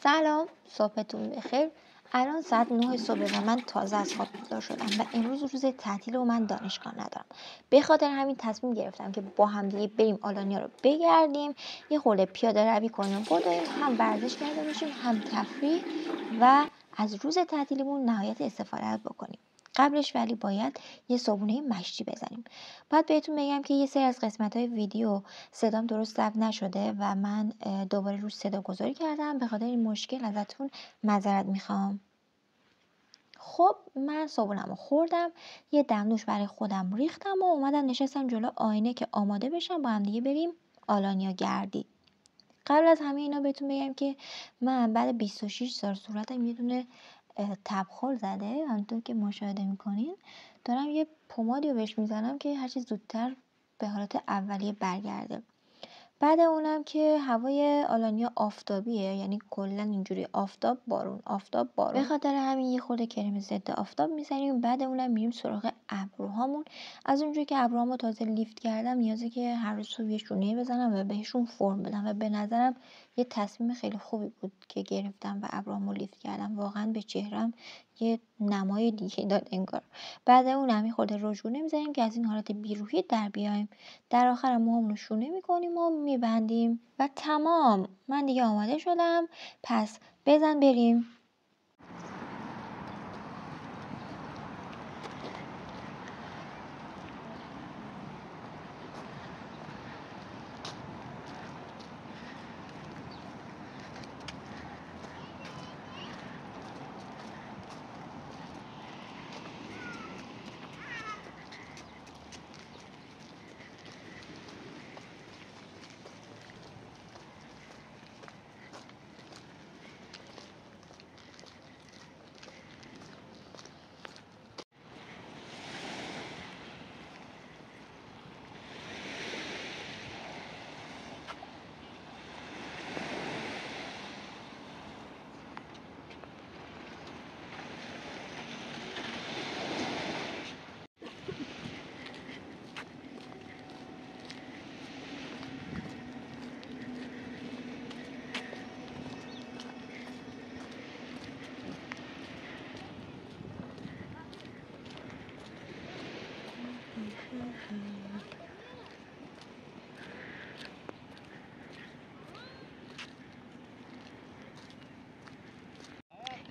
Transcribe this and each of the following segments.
سلام، صبحتون بخیر. الان ساعت 9 صبح و من تازه از خواب بیدار شدم و امروز روز تعطیل و من دانشگاه ندارم. به خاطر همین تصمیم گرفتم که با هم دیگه بریم آلانیا رو بگردیم، یه خورده پیاده روی کنیم، بدویم، هم ورزش کرده باشیم، هم تفریح و از روز تعطیلمون نهایت استفاده بکنیم. قبلش ولی باید یه صبحونه مشتی بزنیم. باید بهتون بگم که یه سری از قسمت‌های ویدیو صدام درست ضبط نشده و من دوباره روش صدا گذاری کردم. به خاطر این مشکل ازتون معذرت میخوام. خب من صبحونمو خوردم، یه دمنوش برای خودم ریختم و اومدم نشستم جلو آینه که آماده بشم با هم دیگه بریم آلانیا گردی. قبل از همه اینا بهتون بگم که من بعد 26 سال صورتم یه دونه تبخال زده. همونطور که مشاهده میکنین دارم یه پمادی رو بهش میزنم که هرچی زودتر به حالت اولیه برگرده. بعد اونم که هوای آلانیا آفتابیه، یعنی کلا اینجوری آفتاب بارون آفتاب بارون. به خاطر همین یه خورده کرم ضد آفتاب میزنیم. بعد اونم میریم سراغ ابروهامون. از اونجایی که ابروهامو تازه لیفت کردم نیازه که هر روز صبح یه شونه بزنم و بهشون فرم بدم و به نظرم یه تصمیم خیلی خوبی بود که گرفتم و ابروهامو لیفت کردم. واقعا به چهرم یه نمای دیگه داد انگار. بعد اونم یه خورده رژونه میزنیم که از این حالت بیروحی در بیایم. در آخر موهامون رو شونه میکنیم و میبندیم و تمام. من دیگه آماده شدم، پس بزن بریم.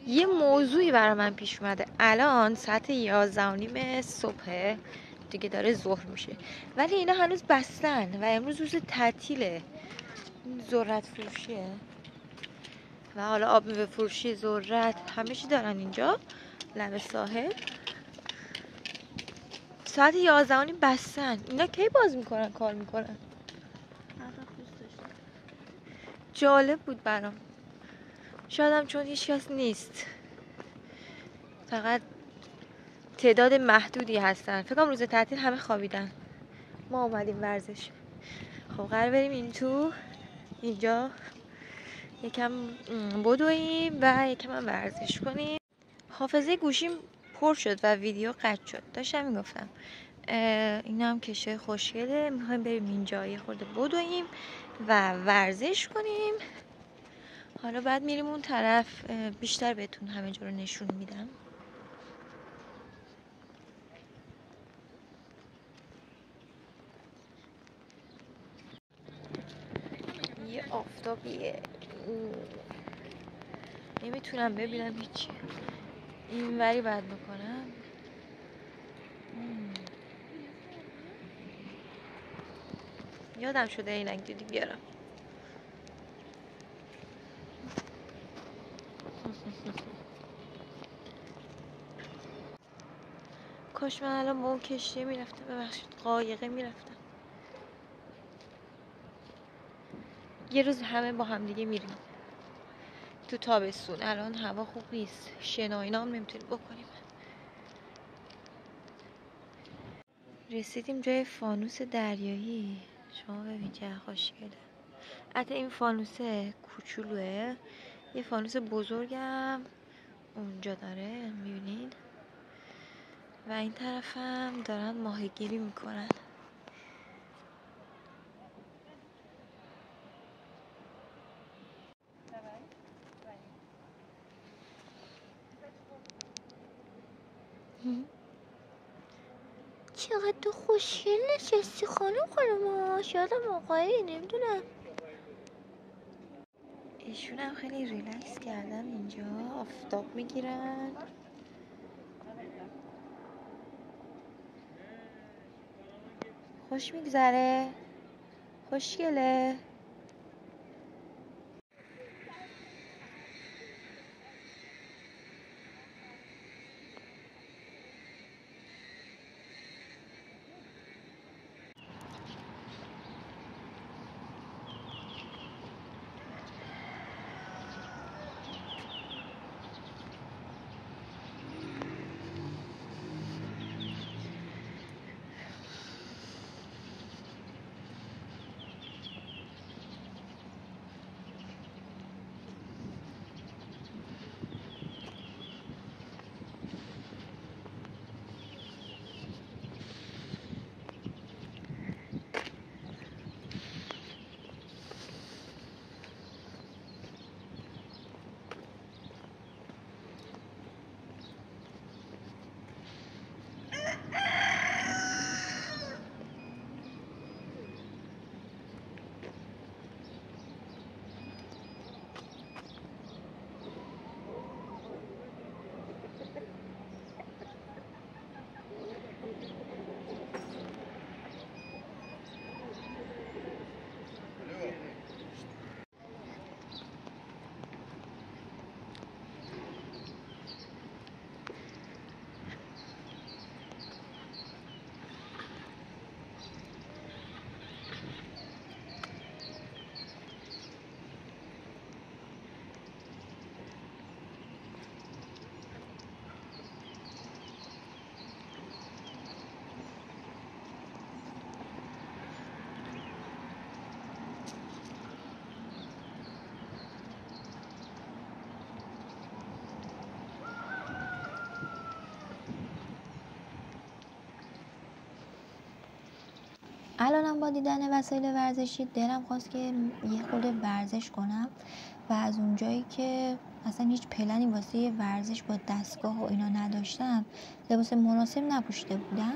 یه موضوعی برای من پیش اومده. الان ساعت 11:30 صبح دیگه، داره ظهر میشه، ولی اینا هنوز بستن و امروز روز تعطیله. ذرت فروشیه و حالا آب میوه فروشی، ذرت، همه چی دارن اینجا لب ساحل. ساعت 11:30 بستن. اینا کی باز میکنن کار میکنن؟ جالب بود برام. شایدم چون هیچ کس نیست، فقط تعداد محدودی هستن. فکر کنم روز تعطیل همه خوابیدن. ما اومدیم ورزش. خب قرار بریم اینجا یکم بدویم و یکم هم ورزش کنیم. حافظه گوشیم پر شد و ویدیو قطع شد. داشتم میگفتم اینا هم کشه خوشگله. میخوایم بریم اینجا یه خورده بدویم و ورزش کنیم. حالا بعد میریم اون طرف، بیشتر بهتون همه جا رو نشون میدم. یه آفتابیه، نمیتونم ببینم هیچی. این وری بعد بکنم. یادم شده اینک دیدی بیارم. کاش من الان با اون کشتیه میرفتم، ببخشید قایقه میرفتم. یه روز همه با هم دیگه میریم تو تابستون. الان هوا خوب نیست، شنا اینا هم نمیتونیم بکنیم. رسیدیم جای فانوس دریایی. شما ببین چه خوشگله. حتی این فانوسه کوچولوه، یه فانوس بزرگم اونجا داره، میبینین؟ و این طرفم دارن ماهیگیری میکنن. چقدر تو خوشگل نشستی خانم یادم آقایی نمیدونم. ایشون هم خیلی ریلکس کردن اینجا، آفتاب میگیرن. خوش میگذره، خوشگله. الانم با دیدن وسایل ورزشی دلم خواست که یه خورده ورزش کنم و از اونجایی که اصلا هیچ پلنی واسه ورزش با دستگاه و اینا نداشتم، لباس مناسب نپوشیده بودم،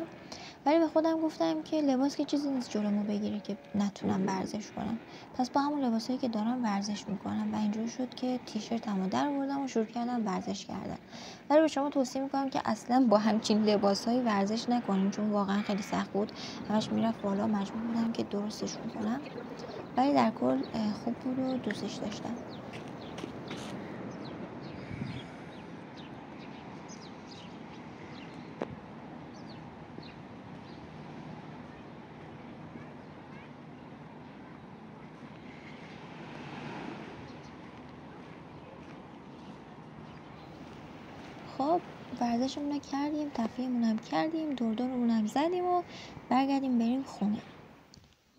ولی به خودم گفتم که لباس که چیزی نیست جلومو بگیره که نتونم ورزش کنم، پس با همون لباسایی که دارم ورزش میکنم و اینجوری شد که تیشرتمو در آوردم و شروع کردم ورزش کردن. ولی به شما توصیه میکنم که اصلا با همچین لباسایی ورزش نکنین، چون واقعا خیلی سخت بود، همش میرفت بالا، مجبور بودم که درستشون کنم، ولی در کل خوب بود و دوستش داشتم. خب ورزشمون رو کردیم، تفریحمون هم کردیم، دورمون هم زدیم و برگردیم بریم خونه.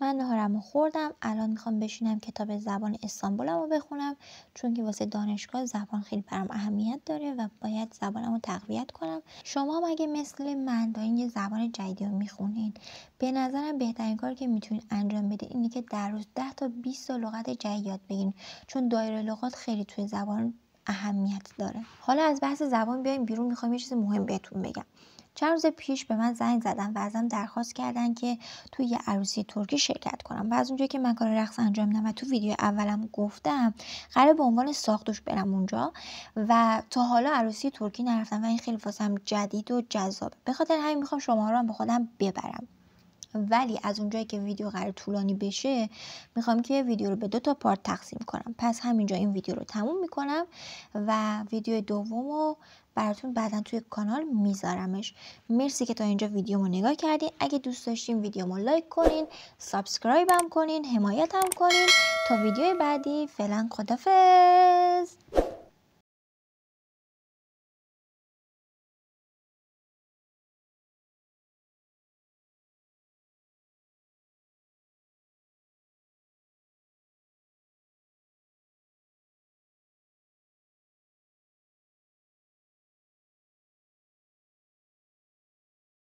من نهارمو خوردم، الان میخوام بشینم کتاب زبان استانبولمو بخونم، چون که واسه دانشگاه زبان خیلی برام اهمیت داره و باید زبانمو تقویت کنم. شما هم اگه مثل من دارین یه زبان جدیدی رو میخونین، به نظرم بهترین کاری که میتونین انجام بدین اینه که در روز 10 تا 20 تا لغت جدید یاد بگیرین، چون دایره لغات خیلی توی زبان اهمیت داره. حالا از بحث زبان بیایم بیرون، میخوام یه چیز مهم بهتون بگم. چند روز پیش به من زنگ زدن و ازم درخواست کردن که توی یه عروسی ترکی شرکت کنم و از اونجایی که من کار رقص انجام میدم و تو ویدیو اولم گفتم قراره به عنوان ساقدوش برم اونجا و تا حالا عروسی ترکی نرفتم و این خیلی واسم جدید و جذابه، به خاطر همین میخوام شما رو هم با خودم ببرم. ولی از اونجایی که ویدیو قرار طولانی بشه، میخوام که ویدیو رو به 2 تا پارت تقسیم کنم، پس همینجا این ویدیو رو تموم میکنم و ویدیو دومو براتون بعدا توی کانال میذارمش. مرسی که تا اینجا ویدیومو نگاه کردین. اگه دوست داشتین ویدیومو لایک کنین، سابسکرایبم کنین، حمایتم کنین. تا ویدیو بعدی، فعلا خدافظ.